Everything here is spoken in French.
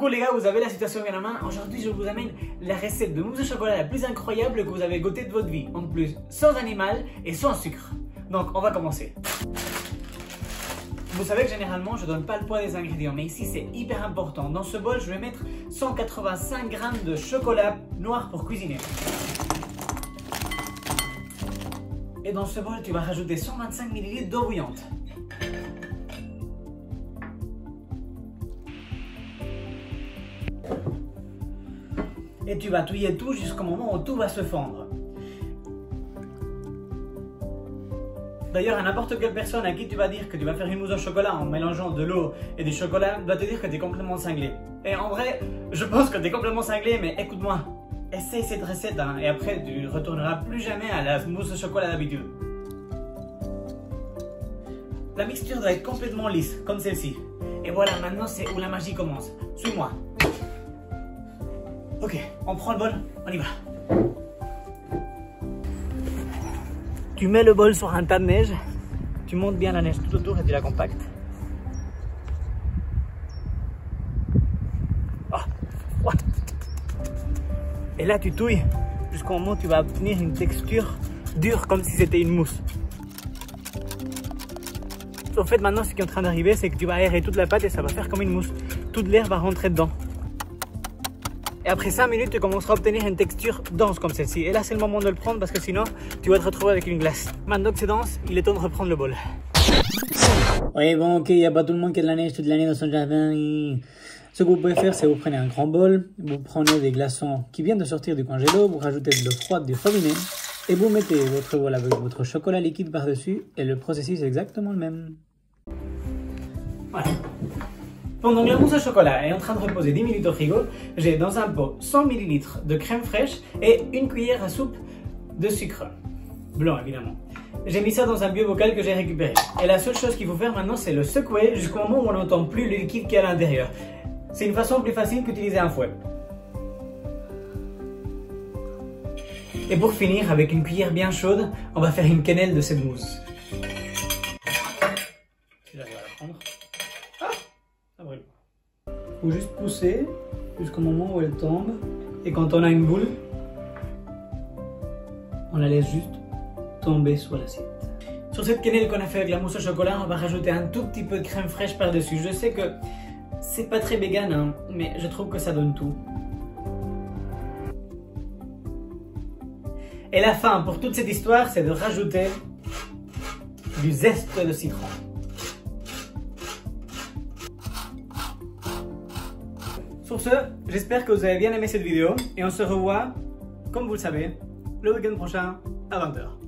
coup les gars, vous avez la situation bien en main. Aujourd'hui je vous amène la recette de mousse au chocolat la plus incroyable que vous avez goûté de votre vie. En plus, sans animal et sans sucre. Donc on va commencer. Vous savez que généralement je donne pas le poids des ingrédients, mais ici c'est hyper important. Dans ce bol je vais mettre 185 g de chocolat noir pour cuisiner. Et dans ce bol tu vas rajouter 125 ml d'eau bouillante. Et tu vas touiller tout jusqu'au moment où tout va se fondre. D'ailleurs, à n'importe quelle personne à qui tu vas dire que tu vas faire une mousse au chocolat en mélangeant de l'eau et du chocolat, doit te dire que tu es complètement cinglé. Et en vrai, je pense que tu es complètement cinglé, mais écoute-moi, essaye cette recette hein, et après tu ne retourneras plus jamais à la mousse au chocolat d'habitude. La mixture doit être complètement lisse, comme celle-ci. Et voilà, maintenant c'est où la magie commence. Suis-moi. Ok, on prend le bol, on y va. Tu mets le bol sur un tas de neige, tu montes bien la neige tout autour et tu la compactes. Oh, ouais. Et là tu touilles jusqu'au moment où tu vas obtenir une texture dure comme si c'était une mousse. En fait maintenant ce qui est en train d'arriver c'est que tu vas aérer toute la pâte et ça va faire comme une mousse. Toute l'air va rentrer dedans. Et après 5 minutes, tu commenceras à obtenir une texture dense comme celle-ci. Et là, c'est le moment de le prendre parce que sinon, tu vas te retrouver avec une glace. Maintenant que c'est dense, il est temps de reprendre le bol. Oui, bon, ok, il n'y a pas tout le monde qui a de la neige toute l'année dans son jardin. Ce que vous pouvez faire, c'est vous prenez un grand bol, vous prenez des glaçons qui viennent de sortir du congélo, vous rajoutez de l'eau froide du robinet et vous mettez votre bol avec votre chocolat liquide par-dessus et le processus est exactement le même. Voilà. Pendant que la mousse au chocolat est en train de reposer 10 minutes au frigo, j'ai dans un pot 100 ml de crème fraîche et une cuillère à soupe de sucre. Blanc évidemment. J'ai mis ça dans un vieux bocal que j'ai récupéré. Et la seule chose qu'il faut faire maintenant c'est le secouer jusqu'au moment où on n'entend plus le liquide qui est à l'intérieur. C'est une façon plus facile qu'utiliser un fouet. Et pour finir, avec une cuillère bien chaude, on va faire une quenelle de cette mousse. Si j'arrive à la prendre. Ça brûle. Faut juste pousser jusqu'au moment où elle tombe. Et quand on a une boule, on la laisse juste tomber sur l'assiette. Sur cette quenelle qu'on a fait avec la mousse au chocolat, on va rajouter un tout petit peu de crème fraîche par-dessus. Je sais que c'est pas très vegan, hein, mais je trouve que ça donne tout. Et la fin pour toute cette histoire, c'est de rajouter du zeste de citron. Sur ce, j'espère que vous avez bien aimé cette vidéo et on se revoit, comme vous le savez, le week-end prochain à 20 h.